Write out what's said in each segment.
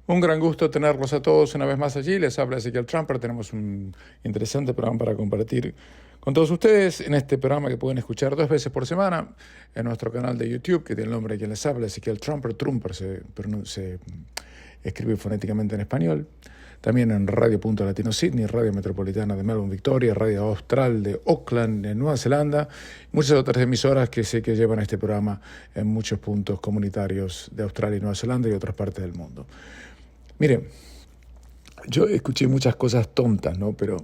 Un gran gusto tenerlos a todos una vez más allí. Les habla Ezequiel Trumper. Tenemos un interesante programa para compartir con todos ustedes en este programa que pueden escuchar 2 veces por semana en nuestro canal de YouTube, que tiene el nombre de quien les habla, Ezequiel Trumper. Trumper se escribe fonéticamente en español. También en Radio Punto Latino Sydney, Radio Metropolitana de Melbourne, Victoria, Radio Austral de Auckland, en Nueva Zelanda, y muchas otras emisoras que sé que llevan este programa en muchos puntos comunitarios de Australia y Nueva Zelanda y otras partes del mundo. Mire, yo escuché muchas cosas tontas, ¿no? Pero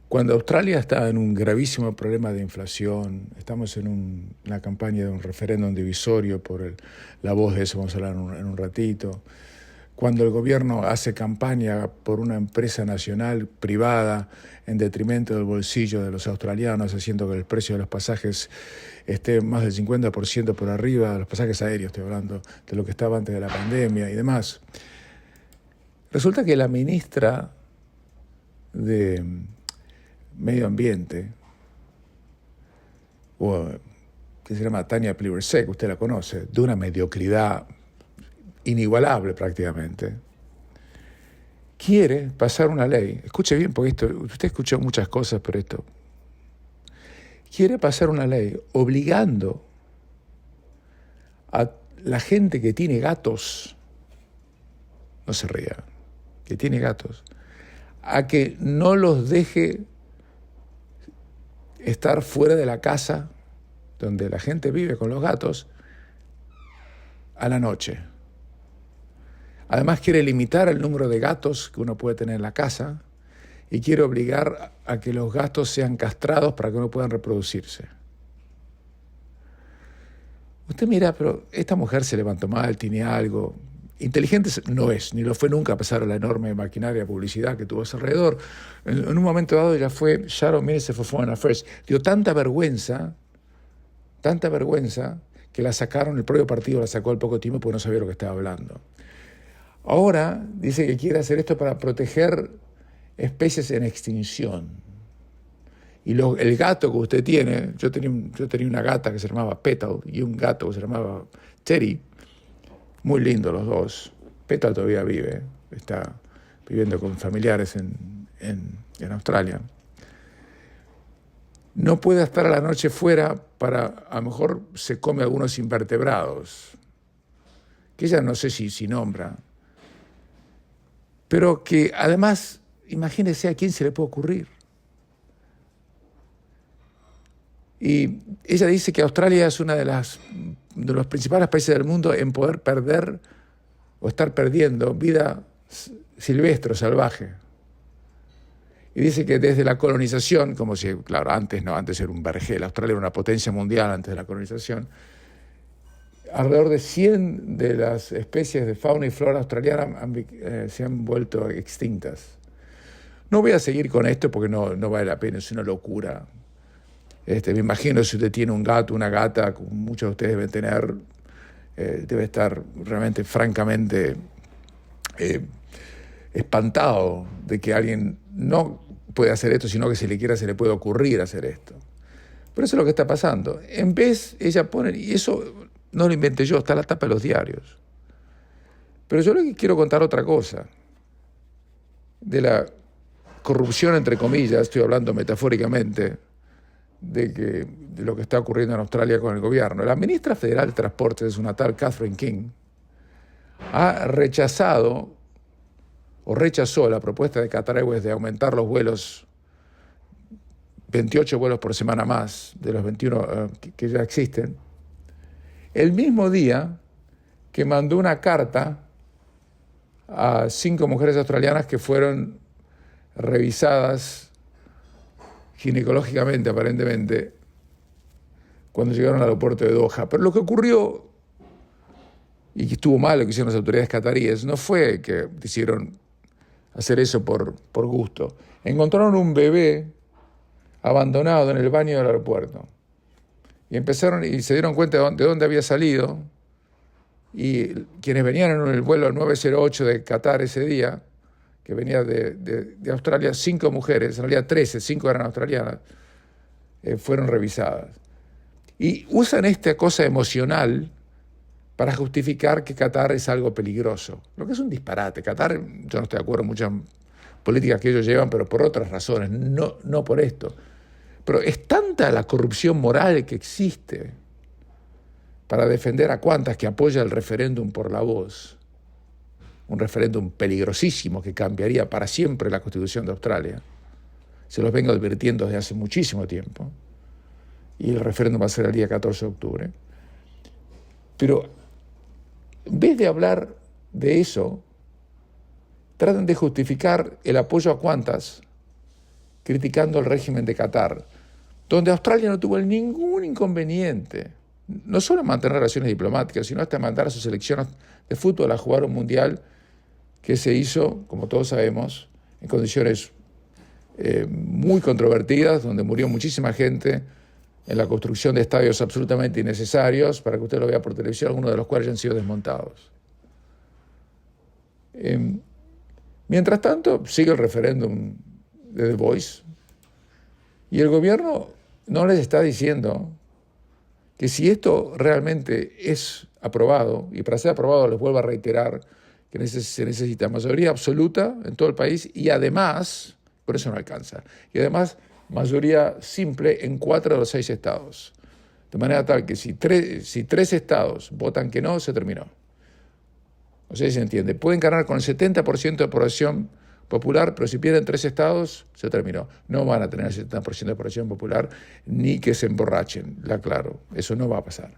cuando Australia está en un gravísimo problema de inflación, estamos en una campaña de un referéndum divisorio por la voz de eso, vamos a hablar en un ratito. Cuando el gobierno hace campaña por una empresa nacional privada en detrimento del bolsillo de los australianos, haciendo que el precio de los pasajes esté más del 50% por arriba, de los pasajes aéreos, estoy hablando de lo que estaba antes de la pandemia y demás. Resulta que la ministra de Medio Ambiente, que se llama Tanya Plibersek, usted la conoce, de una mediocridad inigualable prácticamente, quiere pasar una ley. Escuche bien, porque usted escuchó muchas cosas, pero quiere pasar una ley obligando a la gente que tiene gatos, no se ría, que tiene gatos, a que no los deje estar fuera de la casa donde la gente vive con los gatos a la noche. Además quiere limitar el número de gatos que uno puede tener en la casa y quiere obligar a que los gatos sean castrados para que no puedan reproducirse. Usted mira, pero esta mujer se levantó mal, tiene algo. Inteligente no es, ni lo fue nunca a pesar de la enorme maquinaria de publicidad que tuvo a su alrededor. En un momento dado ella fue Shadow Minister for Foreign Affairs. Dio tanta vergüenza, que la sacaron, el propio partido la sacó al poco tiempo porque no sabía lo que estaba hablando. Ahora dice que quiere hacer esto para proteger especies en extinción. Y el gato que usted tiene, yo tenía una gata que se llamaba Petal y un gato que se llamaba Teddy, muy lindos los dos. Petal todavía vive, está viviendo con familiares en Australia. No puede estar a la noche fuera a lo mejor se come algunos invertebrados, que ella no sé si nombra. Pero que además, imagínese a quién se le puede ocurrir. Y ella dice que Australia es una de los principales países del mundo en poder perder o estar perdiendo vida silvestre o salvaje. Y dice que desde la colonización, como si, claro, antes era un vergel, Australia era una potencia mundial antes de la colonización, alrededor de 100 de las especies de fauna y flora australiana se han vuelto extintas. No voy a seguir con esto porque no vale la pena, es una locura. Me imagino si usted tiene un gato, una gata, como muchos de ustedes deben tener, debe estar realmente, francamente, espantado de que alguien no puede hacer esto, sino que si le quiera se le puede ocurrir hacer esto. Pero eso es lo que está pasando. En vez, ella pone, y eso no lo inventé yo, está en la tapa de los diarios. Pero yo le quiero contar otra cosa, de la corrupción, entre comillas, estoy hablando metafóricamente, de lo que está ocurriendo en Australia con el gobierno. La ministra federal de Transportes es una tal Catherine King, rechazó la propuesta de Qatar Airways de aumentar los vuelos, 28 vuelos por semana más de los 21 que ya existen, el mismo día que mandó una carta a 5 mujeres australianas que fueron revisadas ginecológicamente, aparentemente, cuando llegaron al aeropuerto de Doha. Pero lo que ocurrió, y que estuvo mal lo que hicieron las autoridades cataríes, no fue que decidieron hacer eso por gusto. Encontraron un bebé abandonado en el baño del aeropuerto. Y se dieron cuenta de dónde había salido. Y quienes venían en el vuelo 908 de Qatar ese día, que venía de Australia, 5 mujeres, en realidad 13, 5 eran australianas, fueron revisadas. Y usan esta cosa emocional para justificar que Qatar es algo peligroso, lo que es un disparate. Qatar, yo no estoy de acuerdo en muchas políticas que ellos llevan, pero por otras razones, no por esto. Pero es tanta la corrupción moral que existe para defender a cuantas que apoya el referéndum por la voz, un referéndum peligrosísimo que cambiaría para siempre la Constitución de Australia. Se los vengo advirtiendo desde hace muchísimo tiempo, y el referéndum va a ser el día 14 de octubre. Pero en vez de hablar de eso, tratan de justificar el apoyo a cuantas criticando el régimen de Qatar, donde Australia no tuvo ningún inconveniente, no solo en mantener relaciones diplomáticas, sino hasta en mandar a sus selecciones de fútbol a jugar un mundial que se hizo, como todos sabemos, en condiciones muy controvertidas, donde murió muchísima gente en la construcción de estadios absolutamente innecesarios, para que usted lo vea por televisión, algunos de los cuales ya han sido desmontados. Mientras tanto, sigue el referéndum de The Voice, y el gobierno no les está diciendo que si esto realmente es aprobado, y para ser aprobado les vuelvo a reiterar que se necesita mayoría absoluta en todo el país, y además, por eso no alcanza, y además mayoría simple en 4 de los 6 estados. De manera tal que si 3 estados votan que no, se terminó. No sé si se entiende. Pueden ganar con el 70% de aprobación popular, pero si pierden 3 estados, se terminó. No van a tener el 70% de aprobación popular, ni que se emborrachen, la aclaro. Eso no va a pasar.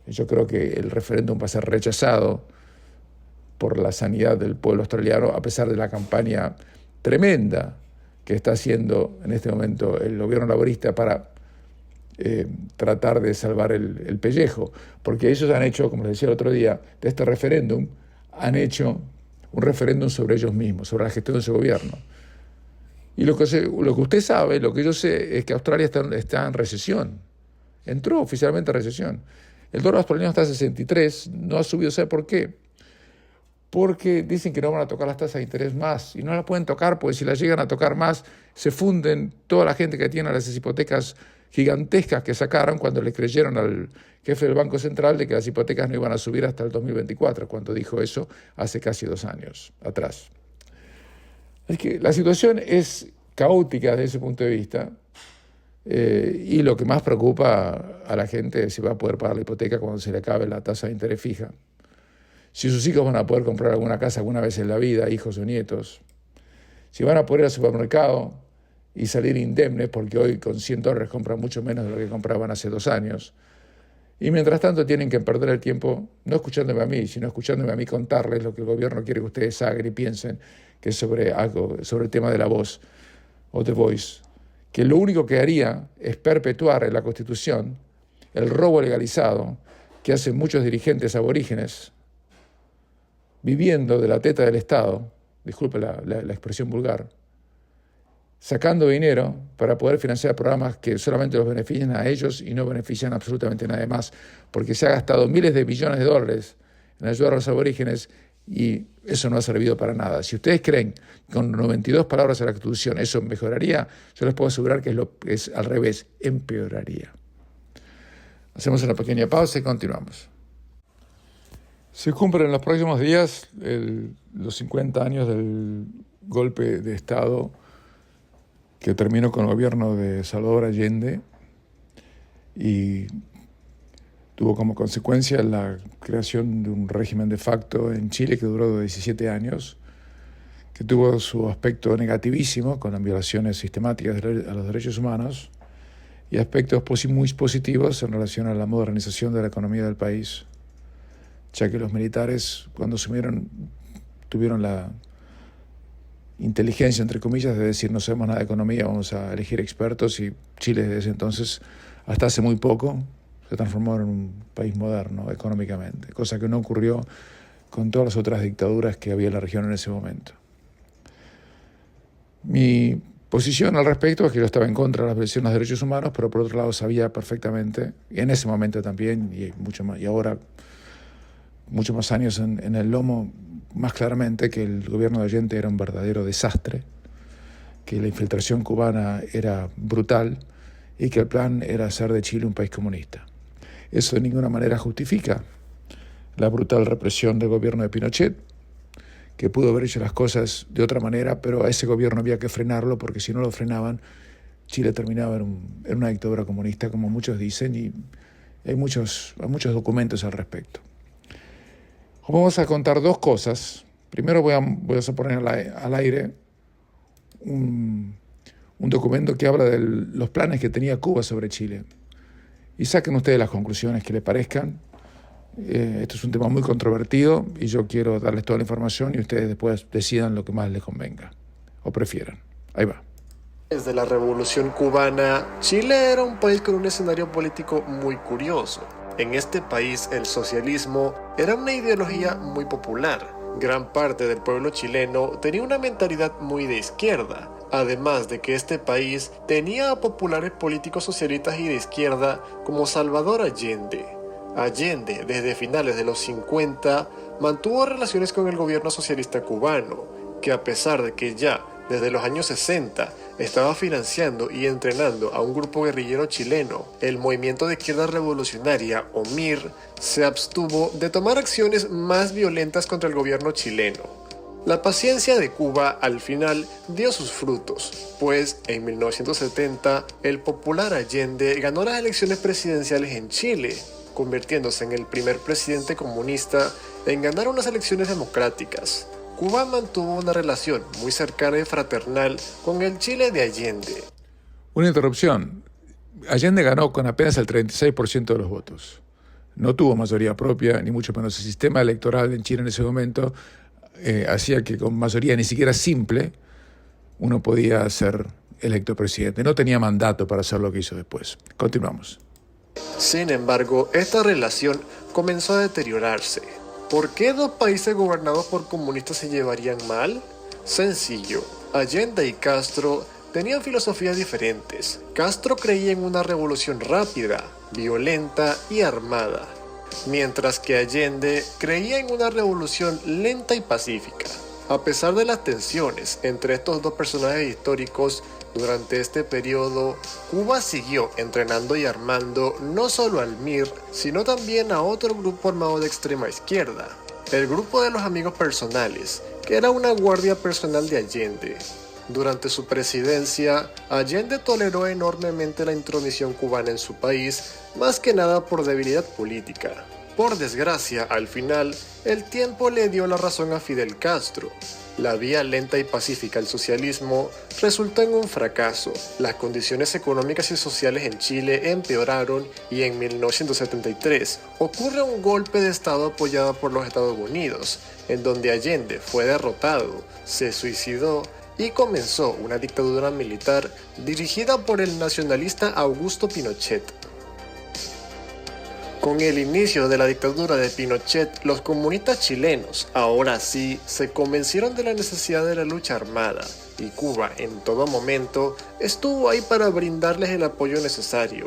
Yo creo que el referéndum va a ser rechazado por la sanidad del pueblo australiano, a pesar de la campaña tremenda que está haciendo en este momento el gobierno laborista para tratar de salvar el pellejo. Porque ellos han hecho, como les decía el otro día, de este referéndum, han hecho un referéndum sobre ellos mismos, sobre la gestión de su gobierno. Y lo que usted sabe, lo que yo sé, es que Australia está en recesión. Entró oficialmente en recesión. El dólar australiano está a 63, no ha subido. ¿Sabe por qué? Porque dicen que no van a tocar las tasas de interés más, y no las pueden tocar porque si las llegan a tocar más, se funden toda la gente que tiene las hipotecas gigantescas que sacaron cuando le creyeron al jefe del Banco Central de que las hipotecas no iban a subir hasta el 2024, cuando dijo eso hace casi 2 años atrás. Es que la situación es caótica desde ese punto de vista, y lo que más preocupa a la gente es si va a poder pagar la hipoteca cuando se le acabe la tasa de interés fija. Si sus hijos van a poder comprar alguna casa alguna vez en la vida, hijos o nietos. Si van a poder ir al supermercado y salir indemnes, porque hoy con $100 compran mucho menos de lo que compraban hace 2 años. Y mientras tanto tienen que perder el tiempo, no escuchándome a mí, sino escuchándome a mí contarles lo que el gobierno quiere que ustedes hagan y piensen, que es sobre el tema de la voz, o The Voice, que lo único que haría es perpetuar en la Constitución el robo legalizado que hacen muchos dirigentes aborígenes, viviendo de la teta del Estado, disculpe la expresión vulgar, sacando dinero para poder financiar programas que solamente los benefician a ellos y no benefician absolutamente a nadie más, porque se ha gastado miles de millones de dólares en ayudar a los aborígenes y eso no ha servido para nada. Si ustedes creen que con 92 palabras de la Constitución eso mejoraría, yo les puedo asegurar que es al revés, empeoraría. Hacemos una pequeña pausa y continuamos. Se cumplen en los próximos días los 50 años del golpe de Estado que terminó con el gobierno de Salvador Allende y tuvo como consecuencia la creación de un régimen de facto en Chile que duró 17 años, que tuvo su aspecto negativísimo con las violaciones sistemáticas a los derechos humanos y aspectos muy positivos en relación a la modernización de la economía del país, ya que los militares, cuando asumieron, tuvieron la inteligencia, entre comillas, de decir no sabemos nada de economía, vamos a elegir expertos, y Chile desde ese entonces, hasta hace muy poco, se transformó en un país moderno económicamente, cosa que no ocurrió con todas las otras dictaduras que había en la región en ese momento. Mi posición al respecto es que yo estaba en contra de las violaciones de derechos humanos, pero por otro lado sabía perfectamente, y en ese momento también, y mucho más, y ahora muchos más años en el lomo, más claramente, que el gobierno de Allende era un verdadero desastre, que la infiltración cubana era brutal y que el plan era hacer de Chile un país comunista. Eso de ninguna manera justifica la brutal represión del gobierno de Pinochet, que pudo haber hecho las cosas de otra manera, pero a ese gobierno había que frenarlo, porque si no lo frenaban, Chile terminaba en una dictadura comunista, como muchos dicen, y hay muchos documentos al respecto. Vamos a contar dos cosas. Primero voy a poner al aire un documento que habla de los planes que tenía Cuba sobre Chile. Y saquen ustedes las conclusiones que les parezcan. Esto es un tema muy controvertido y yo quiero darles toda la información y ustedes después decidan lo que más les convenga o prefieran. Ahí va. Desde la Revolución Cubana, Chile era un país con un escenario político muy curioso. En este país, el socialismo era una ideología muy popular. Gran parte del pueblo chileno tenía una mentalidad muy de izquierda, además de que este país tenía a populares políticos socialistas y de izquierda como Salvador Allende. Allende, desde finales de los 50, mantuvo relaciones con el gobierno socialista cubano, que a pesar de que ya desde los años 60 estaba financiando y entrenando a un grupo guerrillero chileno, el Movimiento de Izquierda Revolucionaria, o MIR, se abstuvo de tomar acciones más violentas contra el gobierno chileno. La paciencia de Cuba al final dio sus frutos, pues en 1970 el popular Allende ganó las elecciones presidenciales en Chile, convirtiéndose en el primer presidente comunista en ganar unas elecciones democráticas. Cuba mantuvo una relación muy cercana y fraternal con el Chile de Allende. Una interrupción. Allende ganó con apenas el 36% de los votos. No tuvo mayoría propia, ni mucho menos. El sistema electoral en Chile en ese momento hacía que con mayoría ni siquiera simple uno podía ser electo presidente. No tenía mandato para hacer lo que hizo después. Continuamos. Sin embargo, esta relación comenzó a deteriorarse. ¿Por qué dos países gobernados por comunistas se llevarían mal? Sencillo, Allende y Castro tenían filosofías diferentes. Castro creía en una revolución rápida, violenta y armada, mientras que Allende creía en una revolución lenta y pacífica. A pesar de las tensiones entre estos dos personajes históricos, durante este periodo, Cuba siguió entrenando y armando no solo al MIR, sino también a otro grupo armado de extrema izquierda, el Grupo de los Amigos Personales, que era una guardia personal de Allende. Durante su presidencia, Allende toleró enormemente la intromisión cubana en su país, más que nada por debilidad política. Por desgracia, al final, el tiempo le dio la razón a Fidel Castro. La vía lenta y pacífica al socialismo resultó en un fracaso. Las condiciones económicas y sociales en Chile empeoraron y en 1973 ocurre un golpe de Estado apoyado por los Estados Unidos, en donde Allende fue derrotado, se suicidó y comenzó una dictadura militar dirigida por el nacionalista Augusto Pinochet. Con el inicio de la dictadura de Pinochet, los comunistas chilenos, ahora sí, se convencieron de la necesidad de la lucha armada, y Cuba, en todo momento, estuvo ahí para brindarles el apoyo necesario.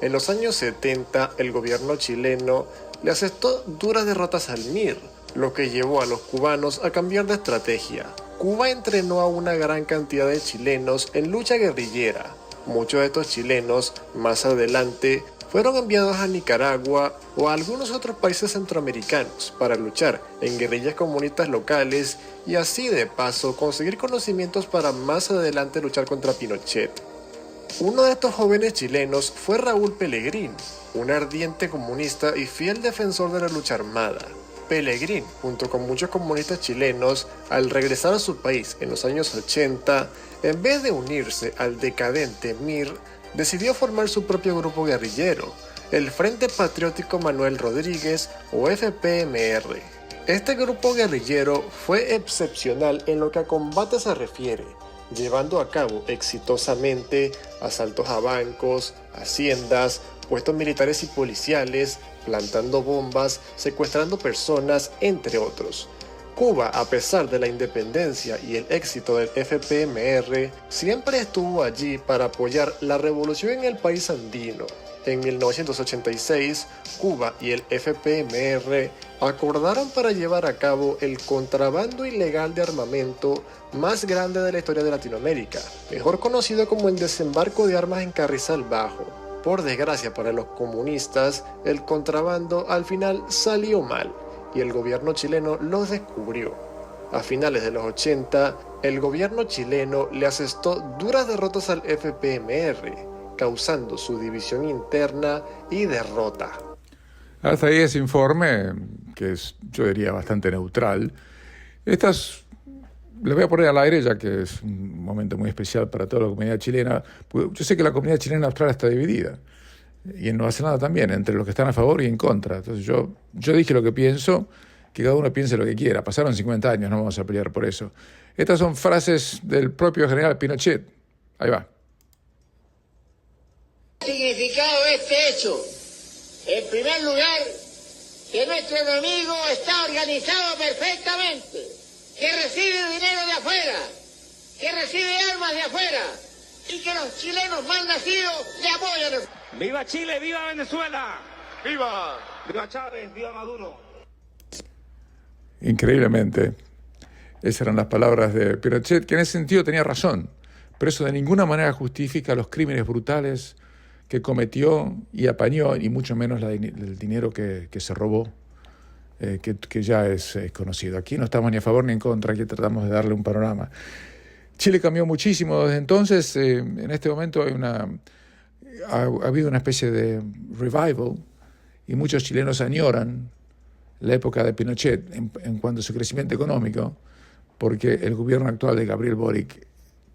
En los años 70, el gobierno chileno le asestó duras derrotas al MIR, lo que llevó a los cubanos a cambiar de estrategia. Cuba entrenó a una gran cantidad de chilenos en lucha guerrillera. Muchos de estos chilenos, más adelante, fueron enviados a Nicaragua o a algunos otros países centroamericanos para luchar en guerrillas comunistas locales y así de paso conseguir conocimientos para más adelante luchar contra Pinochet. Uno de estos jóvenes chilenos fue Raúl Pelegrín, un ardiente comunista y fiel defensor de la lucha armada. Pelegrín, junto con muchos comunistas chilenos, al regresar a su país en los años 80, en vez de unirse al decadente MIR, decidió formar su propio grupo guerrillero, el Frente Patriótico Manuel Rodríguez o FPMR. Este grupo guerrillero fue excepcional en lo que a combate se refiere, llevando a cabo exitosamente asaltos a bancos, haciendas, puestos militares y policiales, plantando bombas, secuestrando personas, entre otros. Cuba, a pesar de la independencia y el éxito del FPMR, siempre estuvo allí para apoyar la revolución en el país andino. En 1986, Cuba y el FPMR acordaron para llevar a cabo el contrabando ilegal de armamento más grande de la historia de Latinoamérica, mejor conocido como el desembarco de armas en Carrizal Bajo. Por desgracia para los comunistas, el contrabando al final salió mal, y el gobierno chileno los descubrió. A finales de los 80, el gobierno chileno le asestó duras derrotas al FPMR, causando su división interna y derrota. Hasta ahí ese informe, que es, yo diría, bastante neutral. Estas les voy a poner al aire, ya que es un momento muy especial para toda la comunidad chilena. Yo sé que la comunidad chilena en Australia está dividida, y en Nueva Zelanda también, entre los que están a favor y en contra. Entonces yo dije lo que pienso, que cada uno piense lo que quiera. Pasaron 50 años, no vamos a pelear por eso. Estas son frases del propio general Pinochet. Ahí va. Significado de este hecho. En primer lugar, que nuestro enemigo está organizado perfectamente, que recibe dinero de afuera, que recibe armas de afuera y que los chilenos mal nacidos le apoyan. ¡Viva Chile! ¡Viva Venezuela! ¡Viva! ¡Viva Chávez! ¡Viva Maduro! Increíblemente, esas eran las palabras de Pinochet, que en ese sentido tenía razón, pero eso de ninguna manera justifica los crímenes brutales que cometió y apañó, y mucho menos el dinero que se robó, que ya es conocido. Aquí no estamos ni a favor ni en contra, aquí tratamos de darle un panorama. Chile cambió muchísimo desde entonces. En este momento ha habido una especie de revival, y muchos chilenos añoran la época de Pinochet en cuanto a su crecimiento económico, porque el gobierno actual de Gabriel Boric,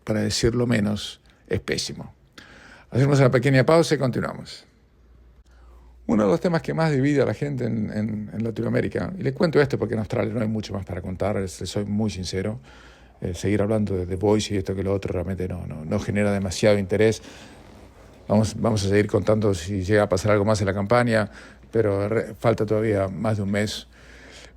para decirlo menos, es pésimo. Hacemos una pequeña pausa y continuamos. Uno de los temas que más divide a la gente en Latinoamérica, y les cuento esto porque en Australia no hay mucho más para contar, les soy muy sincero, seguir hablando de The Voice y esto que lo otro realmente no genera demasiado interés. Vamos a seguir contando si llega a pasar algo más en la campaña, pero falta todavía más de un mes.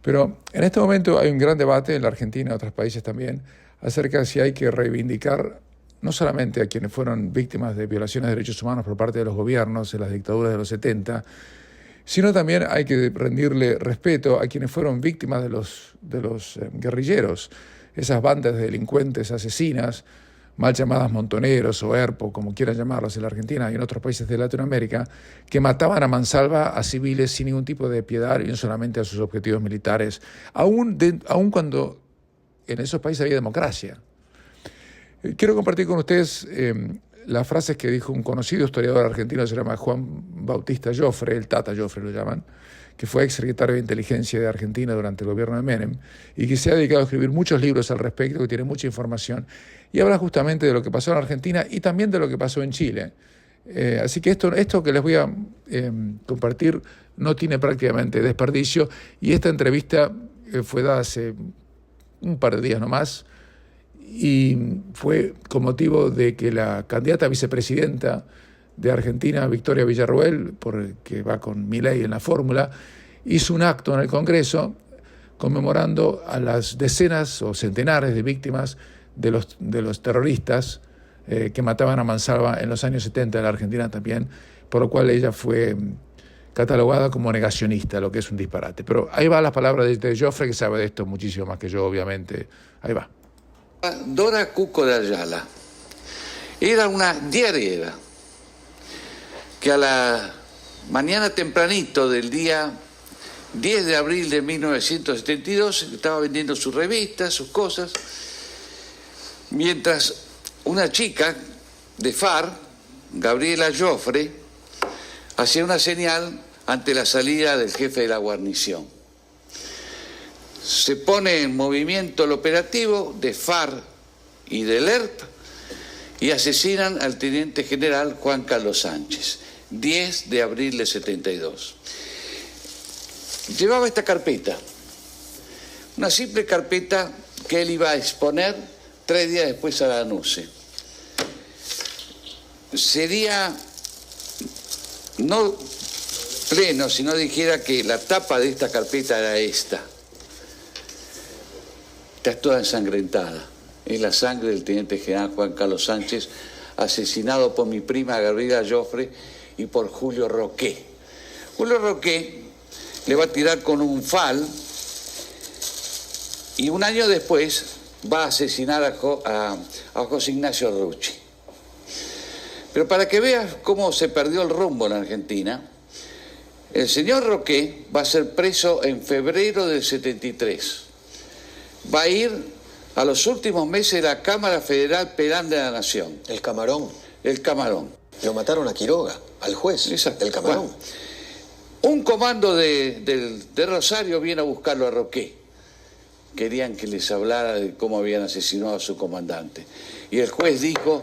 Pero en este momento hay un gran debate en la Argentina y en otros países también acerca de si hay que reivindicar no solamente a quienes fueron víctimas de violaciones de derechos humanos por parte de los gobiernos en las dictaduras de los 70, sino también hay que rendirle respeto a quienes fueron víctimas de los guerrilleros, esas bandas de delincuentes asesinas, mal llamadas montoneros o ERPO, como quieran llamarlos en la Argentina y en otros países de Latinoamérica, que mataban a mansalva a civiles sin ningún tipo de piedad y no solamente a sus objetivos militares, aún cuando en esos países había democracia. Quiero compartir con ustedes las frases que dijo un conocido historiador argentino, se llama Juan Bautista Joffre, el Tata Joffre lo llaman, que fue ex secretario de Inteligencia de Argentina durante el gobierno de Menem y que se ha dedicado a escribir muchos libros al respecto, que tiene mucha información y habla justamente de lo que pasó en Argentina y también de lo que pasó en Chile. Así que esto que les voy a compartir no tiene prácticamente desperdicio, y esta entrevista fue dada hace un par de días nomás, y fue con motivo de que la candidata a vicepresidenta de Argentina, Victoria Villarroel, que va con Milei en la fórmula, hizo un acto en el Congreso conmemorando a las decenas o centenares de víctimas de los terroristas que mataban a mansalva en los años 70 en la Argentina también, por lo cual ella fue catalogada como negacionista, lo que es un disparate. Pero ahí va las palabras de Joffre, que sabe de esto muchísimo más que yo, obviamente. Ahí va. Dora Cuco de Ayala era una diariera que a la mañana tempranito del día 10 de abril de 1972 estaba vendiendo sus revistas, sus cosas, mientras una chica de FAR, Gabriela Joffre, hacía una señal ante la salida del jefe de la guarnición. Se pone en movimiento el operativo de FAR y del ERP y asesinan al teniente general Juan Carlos Sánchez, 10 de abril de 72. Llevaba esta carpeta, una simple carpeta que él iba a exponer 3 días después a la NUCE. Sería no pleno si no dijera que la tapa de esta carpeta era esta. Está toda ensangrentada. Es la sangre del teniente general Juan Carlos Sánchez, asesinado por mi prima Gabriela Joffre y por Julio Roqué. Julio Roqué le va a tirar con un FAL y un año después va a asesinar a José Ignacio Rucci. Pero para que veas cómo se perdió el rumbo en Argentina, El señor Roqué va a ser preso en febrero del 73. Va a ir a los últimos meses de la Cámara Federal Penal de la Nación. El Camarón. El Camarón. Lo mataron a Quiroga, al juez. Exacto. El Camarón. Bueno, un comando de Rosario viene a buscarlo a Roqué. Querían que les hablara de cómo habían asesinado a su comandante. Y el juez dijo,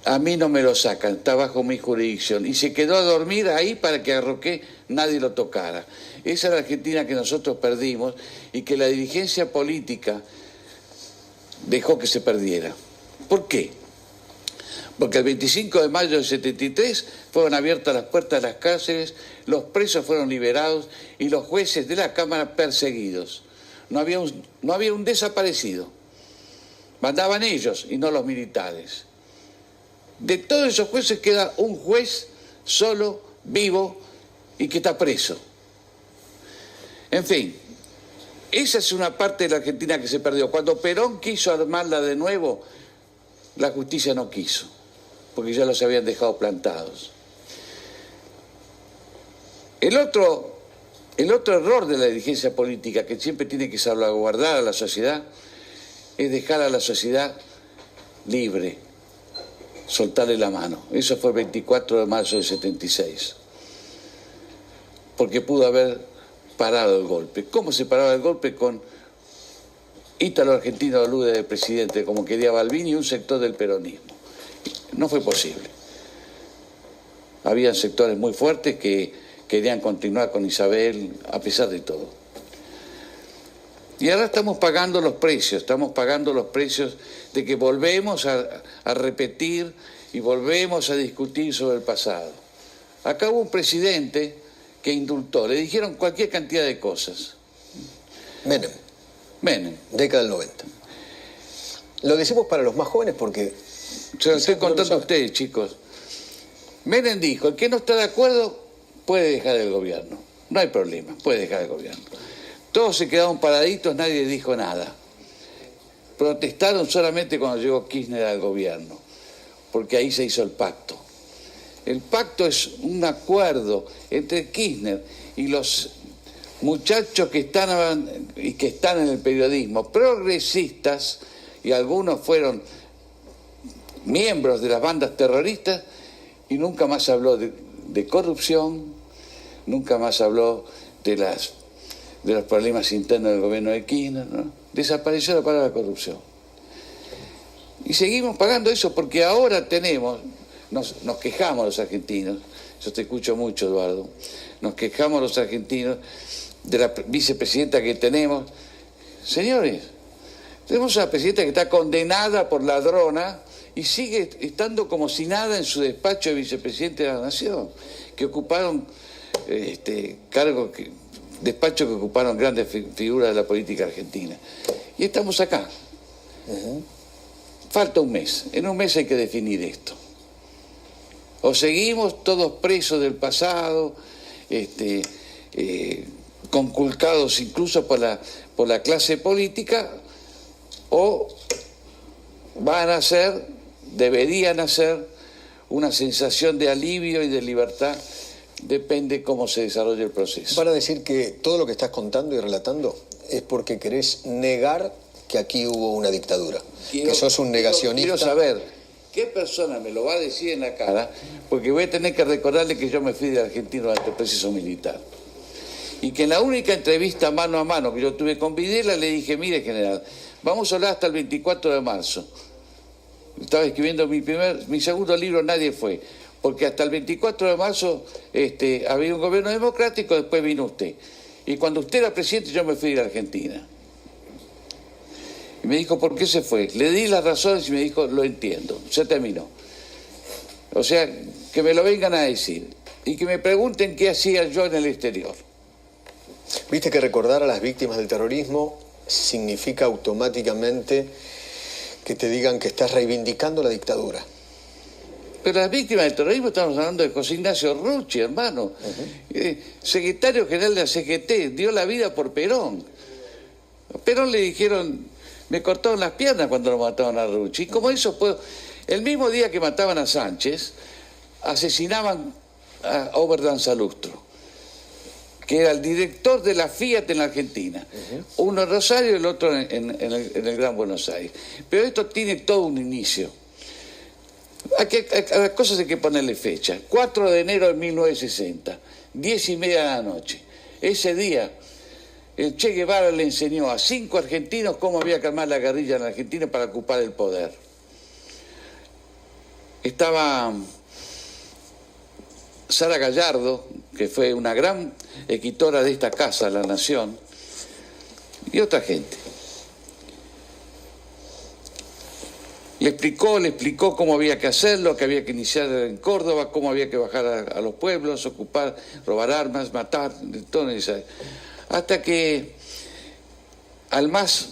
a mí no me lo sacan, está bajo mi jurisdicción. Y se quedó a dormir ahí para que a Roqué nadie lo tocara. Esa es la Argentina que nosotros perdimos y que la dirigencia política dejó que se perdiera. ¿Por qué? Porque el 25 de mayo del 73 fueron abiertas las puertas de las cárceles, los presos fueron liberados y los jueces de la Cámara perseguidos. No había un desaparecido. Mandaban ellos y no los militares. De todos esos jueces queda un juez solo, vivo y que está preso. En fin, esa es una parte de la Argentina que se perdió. Cuando Perón quiso armarla de nuevo, la justicia no quiso, porque ya los habían dejado plantados. El otro error de la dirigencia política, que siempre tiene que salvaguardar a la sociedad, es dejar a la sociedad libre, soltarle la mano. Eso fue el 24 de marzo del 76. Porque pudo haber parado el golpe. ¿Cómo se paraba el golpe? Con Ítalo Argentino Lula de presidente, como quería Balbini, y un sector del peronismo. No fue posible. Había sectores muy fuertes que querían continuar con Isabel a pesar de todo. Y ahora estamos pagando los precios de que volvemos a repetir y volvemos a discutir sobre el pasado. Acá hubo un presidente que indultó, le dijeron cualquier cantidad de cosas. Menem. Década del 90. Lo decimos para los más jóvenes porque... Se lo estoy contando a ustedes, chicos. Menem dijo, el que no está de acuerdo puede dejar el gobierno. No hay problema, puede dejar el gobierno. Todos se quedaron paraditos, nadie dijo nada. Protestaron solamente cuando llegó Kirchner al gobierno, porque ahí se hizo el pacto. El pacto es un acuerdo entre Kirchner y los muchachos que están en el periodismo, progresistas, y algunos fueron miembros de las bandas terroristas, y nunca más habló de corrupción, nunca más habló de los problemas internos del gobierno de Kirchner, ¿no? Desapareció la palabra corrupción. Y seguimos pagando eso porque ahora nos quejamos los argentinos, yo te escucho mucho, Eduardo, nos quejamos los argentinos de la vicepresidenta que tenemos. Señores, tenemos una presidenta que está condenada por ladrona y sigue estando como si nada en su despacho de vicepresidente de la Nación, que ocuparon despachos que ocuparon grandes figuras de la política argentina. Y estamos acá. Falta un mes. En un mes hay que definir esto. O seguimos todos presos del pasado, conculcados incluso por la clase política, o deberían hacer una sensación de alivio y de libertad. Depende cómo se desarrolle el proceso. Para decir que todo lo que estás contando y relatando es porque querés negar que aquí hubo una dictadura, que sos un negacionista. Quiero saber qué persona me lo va a decir en la cara, porque voy a tener que recordarle que yo me fui de Argentina durante el proceso militar. Y que en la única entrevista mano a mano que yo tuve con Videla le dije, mire general, vamos a hablar hasta el 24 de marzo. Estaba escribiendo mi segundo libro, Nadie fue. Porque hasta el 24 de marzo había un gobierno democrático, después vino usted. Y cuando usted era presidente yo me fui de Argentina. Y me dijo, ¿por qué se fue? Le di las razones y me dijo, lo entiendo, se terminó. O sea, que me lo vengan a decir y que me pregunten qué hacía yo en el exterior. Viste que recordar a las víctimas del terrorismo significa automáticamente que te digan que estás reivindicando la dictadura. Pero las víctimas del terrorismo estamos hablando de José Ignacio Rucci, hermano. Secretario general de la CGT, dio la vida por Perón. A Perón le dijeron, me cortaron las piernas cuando lo mataron a Rucci. Y como eso fue, el mismo día que mataban a Sánchez, asesinaban a Oberdan Salustro. que era el director de la Fiat en la Argentina. Uno en Rosario y el otro en el Gran Buenos Aires. Pero esto tiene todo un inicio. A las cosas hay que ponerle fecha. 4 de enero de 1960, 10:30 de la noche. Ese día, el Che Guevara le enseñó a 5 argentinos cómo había que armar la guerrilla en la Argentina para ocupar el poder. Estaba Sara Gallardo, que fue una gran escritora de esta casa, La Nación, y otra gente. Le explicó cómo había que hacerlo, que había que iniciar en Córdoba, cómo había que bajar a los pueblos, ocupar, robar armas, matar, todo eso. Hasta que al más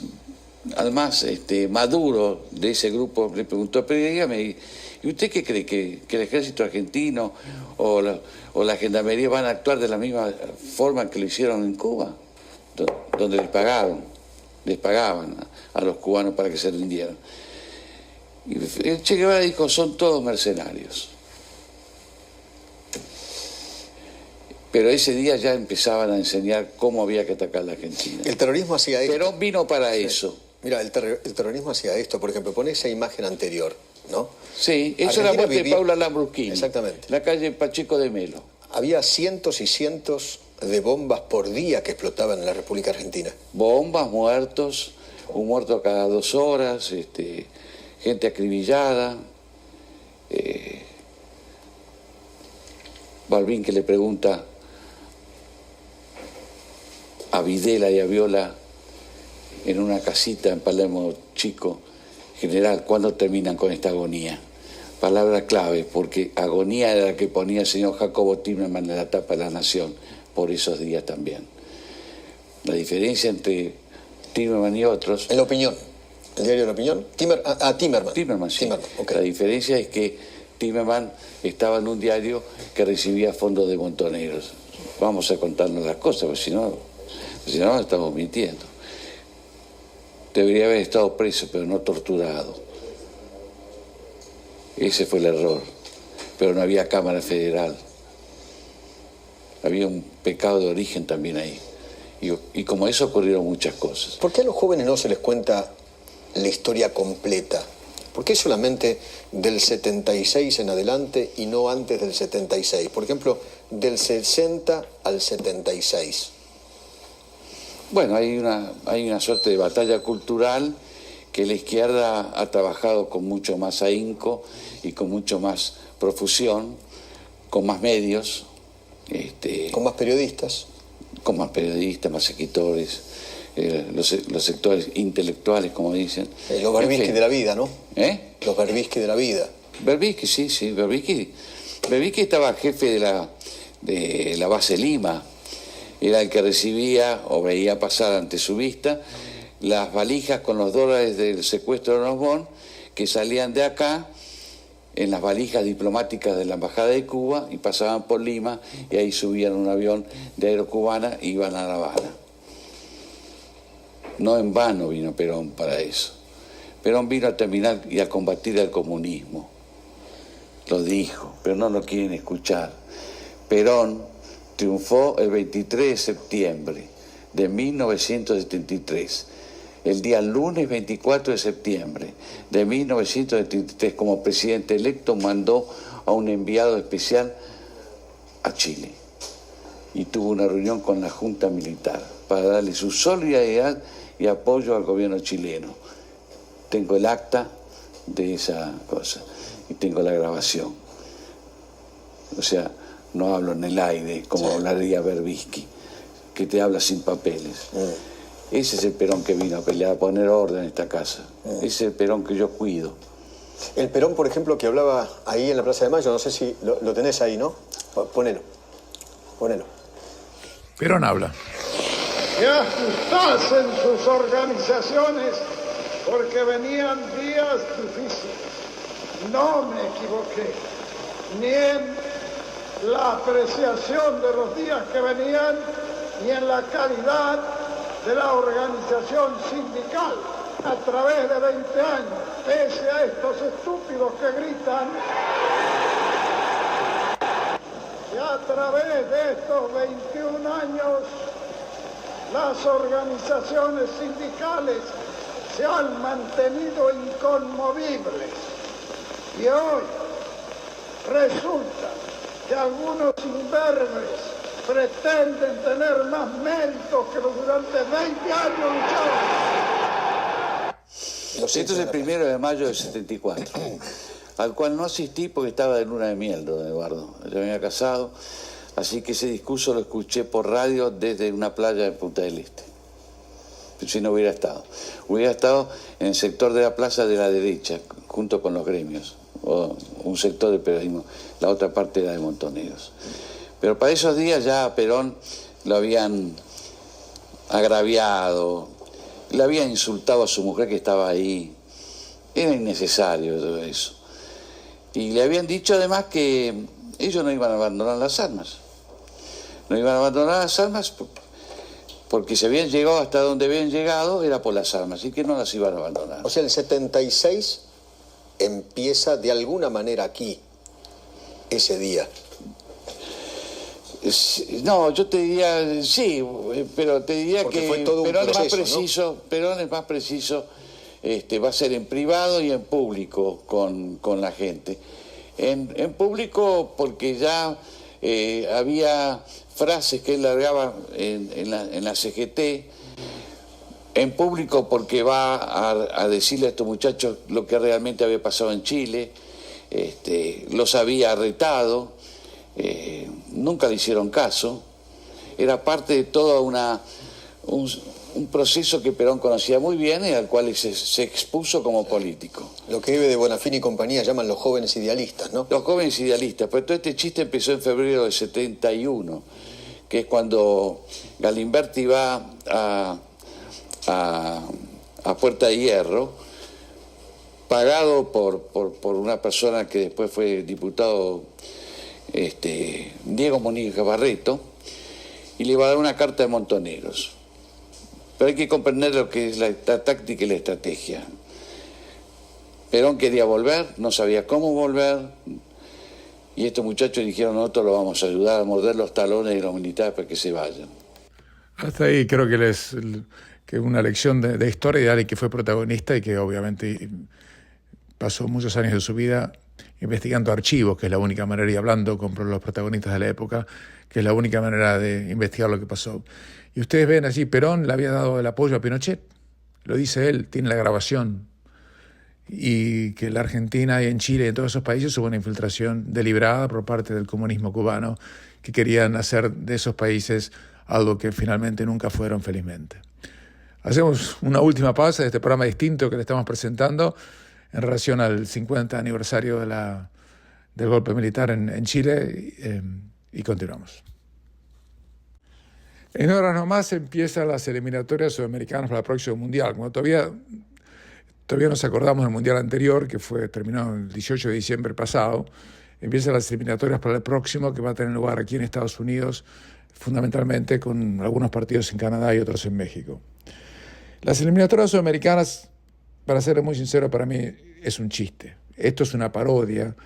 maduro de ese grupo le preguntó, pero dígame, ¿y usted qué cree? ¿Que el ejército argentino o la gendarmería van a actuar de la misma forma que lo hicieron en Cuba? Donde les pagaban a los cubanos para que se rindieran. Y el Che Guevara dijo, son todos mercenarios. Pero ese día ya empezaban a enseñar cómo había que atacar la Argentina. El terrorismo hacía esto. Perón vino para eso. Mira, el terrorismo hacía esto, por ejemplo, pone esa imagen anterior, ¿no? Sí, eso era la muerte de Paula Lambrusquini. Exactamente. La calle Pacheco de Melo. Había cientos y cientos de bombas por día que explotaban en la República Argentina. Bombas, muertos, un muerto cada 2 horas, gente acribillada. Balbín que le pregunta a Videla y a Viola en una casita en Palermo Chico, general, ¿cuándo terminan con esta agonía? Palabra clave, porque agonía era la que ponía el señor Jacobo Timerman en la tapa de La Nación, por esos días también. La diferencia entre Timerman y otros... En La Opinión, el diario La Opinión, Timerman. Timerman, sí. Timerman, okay. La diferencia es que Timerman estaba en un diario que recibía fondos de montoneros. Vamos a contarnos las cosas, porque si no estamos mintiendo. Debería haber estado preso, pero no torturado. Ese fue el error. Pero no había Cámara Federal. Había un pecado de origen también ahí. Y como eso ocurrieron muchas cosas. ¿Por qué a los jóvenes no se les cuenta la historia completa? ¿Por qué solamente del 76 en adelante y no antes del 76? Por ejemplo, del 60 al 76. Bueno, hay una suerte de batalla cultural que la izquierda ha trabajado con mucho más ahínco y con mucho más profusión, con más medios. Con más periodistas. Con más periodistas, más escritores, los sectores intelectuales, como dicen. Los Berbisky de la vida, ¿no? Los Berbisky de la vida. Berbisky, sí, Berbisky estaba jefe de la base Lima. Era el que recibía o veía pasar ante su vista las valijas con los dólares del secuestro de Nosbón que salían de acá en las valijas diplomáticas de la Embajada de Cuba y pasaban por Lima y ahí subían un avión de Aerocubana e iban a La Habana. No en vano vino Perón para eso. Perón vino a terminar y a combatir al comunismo. Lo dijo, pero no lo quieren escuchar. Perón triunfó el 23 de septiembre de 1973. El día lunes 24 de septiembre de 1973, como presidente electo, mandó a un enviado especial a Chile y tuvo una reunión con la Junta Militar para darle su solidaridad y apoyo al gobierno chileno. Tengo el acta de esa cosa y tengo la grabación. O sea, no hablo en el aire como hablaría Berbisky, que te habla sin papeles. Ese es el Perón que vino a pelear, a poner orden en esta casa. Ese es el Perón que yo cuido. El Perón, por ejemplo, que hablaba ahí en la Plaza de Mayo, no sé si lo tenés ahí, ¿no? Ponelo. Perón habla. Que ajustasen sus organizaciones porque venían días difíciles. No me equivoqué, ni en la apreciación de los días que venían, ni en la calidad de la organización sindical. A través de 20 años, pese a estos estúpidos que gritan, que a través de estos 21 años las organizaciones sindicales se han mantenido inconmovibles. Y hoy resulta que algunos imberbes pretenden tener más méritos que los durante 20 años lucharon. Esto es el 1 de mayo del 74, al cual no asistí porque estaba de luna de miel, don Eduardo. Yo me había casado, así que ese discurso lo escuché por radio desde una playa de Punta del Este. Si no hubiera estado en el sector de la plaza de la derecha, junto con los gremios, o un sector del periodismo, la otra parte era de Montoneros. Pero para esos días ya a Perón lo habían agraviado, le habían insultado a su mujer que estaba ahí, era innecesario todo eso. Y le habían dicho además que ellos no iban a abandonar las armas, porque si habían llegado hasta donde habían llegado era por las armas, así que no las iban a abandonar. O sea, el 76 empieza de alguna manera aquí, ese día. No, yo te diría, sí, pero te diría porque que fue todo un Perón proceso, es más preciso, ¿no? Perón es más preciso, va a ser en privado y en público con la gente. En público porque ya había frases que él largaba en la CGT, en público porque va a decirle a estos muchachos lo que realmente había pasado en Chile, los había retado. Nunca le hicieron caso, era parte de todo un proceso que Perón conocía muy bien y al cual se expuso como político. Lo que Eve de Bonafini y compañía llaman los jóvenes idealistas, ¿no? Los jóvenes idealistas, pero todo este chiste empezó en febrero del 71, que es cuando Galimberti va a Puerta de Hierro, pagado por una persona que después fue diputado, Diego Muñiz Barreto, y le va a dar una carta de Montoneros. Pero hay que comprender lo que es la táctica y la estrategia. Perón quería volver, no sabía cómo volver, y estos muchachos dijeron: nosotros lo vamos a ayudar a morder los talones de los militares para que se vayan. Hasta ahí creo que que una lección de historia de alguien que fue protagonista y que obviamente pasó muchos años de su vida investigando archivos, que es la única manera, y hablando con los protagonistas de la época, que es la única manera de investigar lo que pasó. Y ustedes ven allí, Perón le había dado el apoyo a Pinochet, lo dice él, tiene la grabación, y que en la Argentina y en Chile y en todos esos países hubo una infiltración deliberada por parte del comunismo cubano, que querían hacer de esos países algo que finalmente nunca fueron, felizmente. Hacemos una última pausa de este programa distinto que le estamos presentando en relación al 50 aniversario del golpe militar en Chile, y continuamos. En horas nomás empiezan las eliminatorias sudamericanas para el próximo Mundial. Como todavía nos acordamos del Mundial anterior, que terminó el 18 de diciembre pasado, empiezan las eliminatorias para el próximo, que va a tener lugar aquí en Estados Unidos, fundamentalmente con algunos partidos en Canadá y otros en México. Las eliminatorias sudamericanas, para ser muy sincero, para mí es un chiste. Esto es una parodia.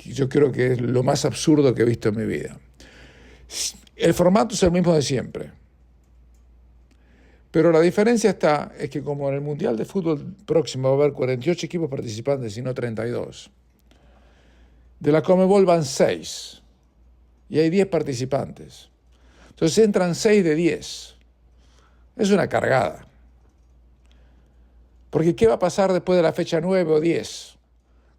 Yo creo que es lo más absurdo que he visto en mi vida. El formato es el mismo de siempre. Pero la diferencia es que como en el Mundial de Fútbol próximo va a haber 48 equipos participantes y no 32. De la Conmebol van 6. Y hay 10 participantes. Entonces entran 6 de 10. Es una cargada. Porque ¿qué va a pasar después de la fecha 9 o 10?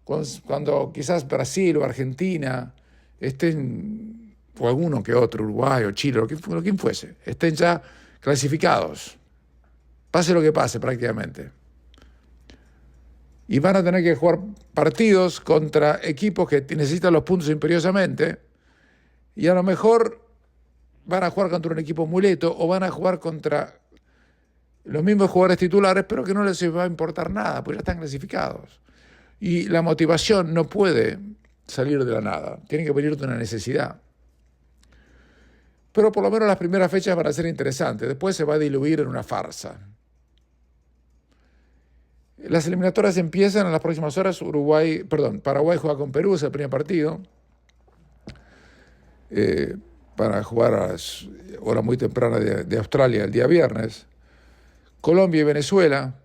Cuando quizás Brasil o Argentina estén, o alguno que otro, Uruguay o Chile, o quien fuese, estén ya clasificados. Pase lo que pase prácticamente. Y van a tener que jugar partidos contra equipos que necesitan los puntos imperiosamente, y a lo mejor van a jugar contra un equipo muleto o van a jugar contra los mismos jugadores titulares, pero que no les va a importar nada, pues ya están clasificados. Y la motivación no puede salir de la nada, tiene que venir de una necesidad. Pero por lo menos las primeras fechas van a ser interesantes, después se va a diluir en una farsa. Las eliminatorias empiezan en las próximas horas. Paraguay juega con Perú, es el primer partido. para jugar a hora muy temprana de Australia el día viernes. Colombia y Venezuela.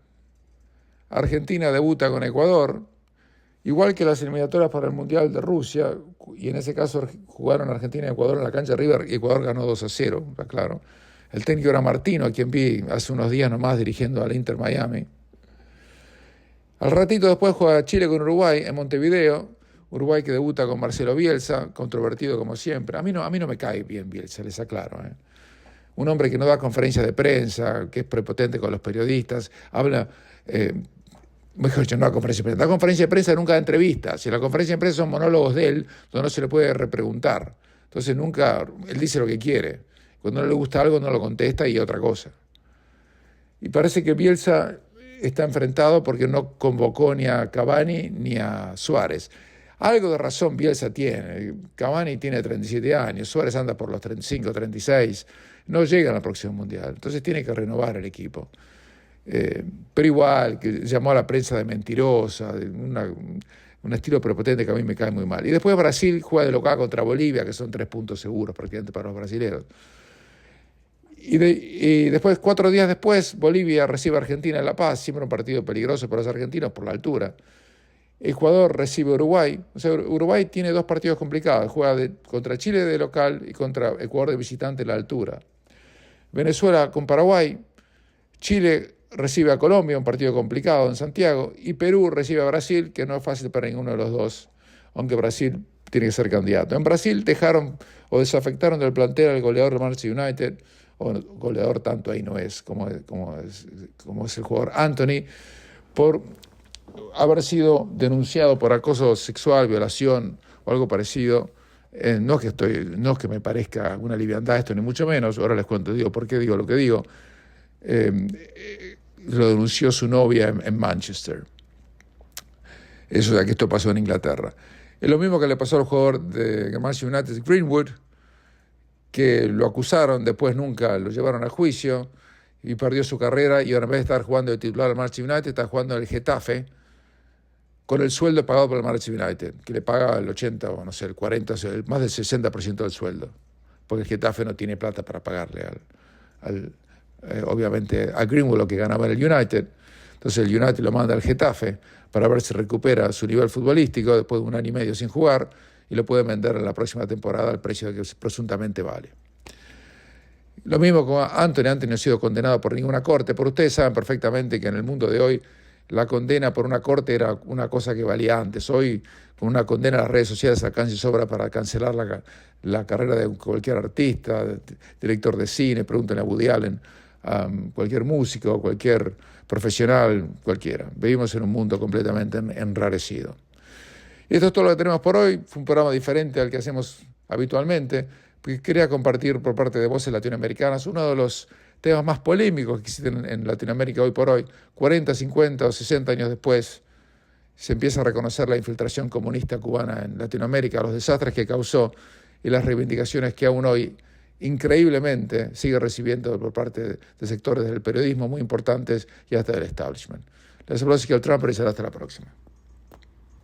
Argentina debuta con Ecuador, igual que las eliminatorias para el Mundial de Rusia, y en ese caso jugaron Argentina y Ecuador en la cancha de River, y Ecuador ganó 2-0, está claro. El técnico era Martino, a quien vi hace unos días nomás dirigiendo al Inter Miami. Al ratito después juega Chile con Uruguay en Montevideo. Uruguay que debuta con Marcelo Bielsa, controvertido como siempre. A mí no me cae bien Bielsa, les aclaro. Un hombre que no da conferencias de prensa, que es prepotente con los periodistas, habla... mejor dicho, no da conferencia de prensa, nunca da entrevistas. Si la conferencia de prensa son monólogos de él, donde no se le puede repreguntar. Entonces nunca, él dice lo que quiere. Cuando no le gusta algo no lo contesta y otra cosa. Y parece que Bielsa está enfrentado porque no convocó ni a Cavani ni a Suárez. Algo de razón Bielsa tiene. Cavani tiene 37 años, Suárez anda por los 35, 36. No llegan al próximo Mundial. Entonces tiene que renovar el equipo. Pero igual, que llamó a la prensa de mentirosa, de un estilo prepotente que a mí me cae muy mal. Y después Brasil juega de local contra Bolivia, que son 3 puntos seguros prácticamente para los brasileños. Y después, 4 días después, Bolivia recibe a Argentina en La Paz, siempre un partido peligroso para los argentinos por la altura. Ecuador recibe a Uruguay. O sea, Uruguay tiene 2 partidos complicados. Juega contra Chile de local y contra Ecuador de visitante en la altura. Venezuela con Paraguay. Chile recibe a Colombia, un partido complicado en Santiago. Y Perú recibe a Brasil, que no es fácil para ninguno de los dos, aunque Brasil tiene que ser candidato. En Brasil dejaron o desafectaron del plantel al goleador del Manchester United. O goleador tanto ahí no es como es el jugador Anthony, por haber sido denunciado por acoso sexual, violación o algo parecido. No es que me parezca una liviandad esto, ni mucho menos. Ahora les cuento, por qué digo lo que digo. Lo denunció su novia en Manchester. Eso ya que esto pasó en Inglaterra. Es lo mismo que le pasó al jugador de Manchester United, Greenwood, que lo acusaron, después nunca lo llevaron a juicio y perdió su carrera, y ahora en vez de estar jugando de titular al Manchester United, está jugando en el Getafe con el sueldo pagado por el Manchester United, que le paga el 80 o no sé, el 40, o sea, más del 60% del sueldo, porque el Getafe no tiene plata para pagarle obviamente a Greenwood lo que ganaba en el United. Entonces el United lo manda al Getafe para ver si recupera su nivel futbolístico después de 1 año y medio sin jugar, y lo puede vender en la próxima temporada al precio que presuntamente vale. Lo mismo con Anthony. Anthony no ha sido condenado por ninguna corte, pero ustedes saben perfectamente que en el mundo de hoy la condena por una corte era una cosa que valía antes. Hoy, con una condena, las redes sociales alcanzan y sobra para cancelar la carrera de cualquier artista, director de cine, pregúntenle a Woody Allen, cualquier músico, cualquier profesional, cualquiera. Vivimos en un mundo completamente enrarecido. Y esto es todo lo que tenemos por hoy. Fue un programa diferente al que hacemos habitualmente, porque quería compartir por parte de Voces Latinoamericanas uno de los temas más polémicos que existen en Latinoamérica hoy por hoy. 40, 50 o 60 años después, se empieza a reconocer la infiltración comunista cubana en Latinoamérica, los desastres que causó y las reivindicaciones que aún hoy, increíblemente, sigue recibiendo por parte de sectores del periodismo muy importantes y hasta del establishment. Les saludo a Ezequiel Trump y será hasta la próxima.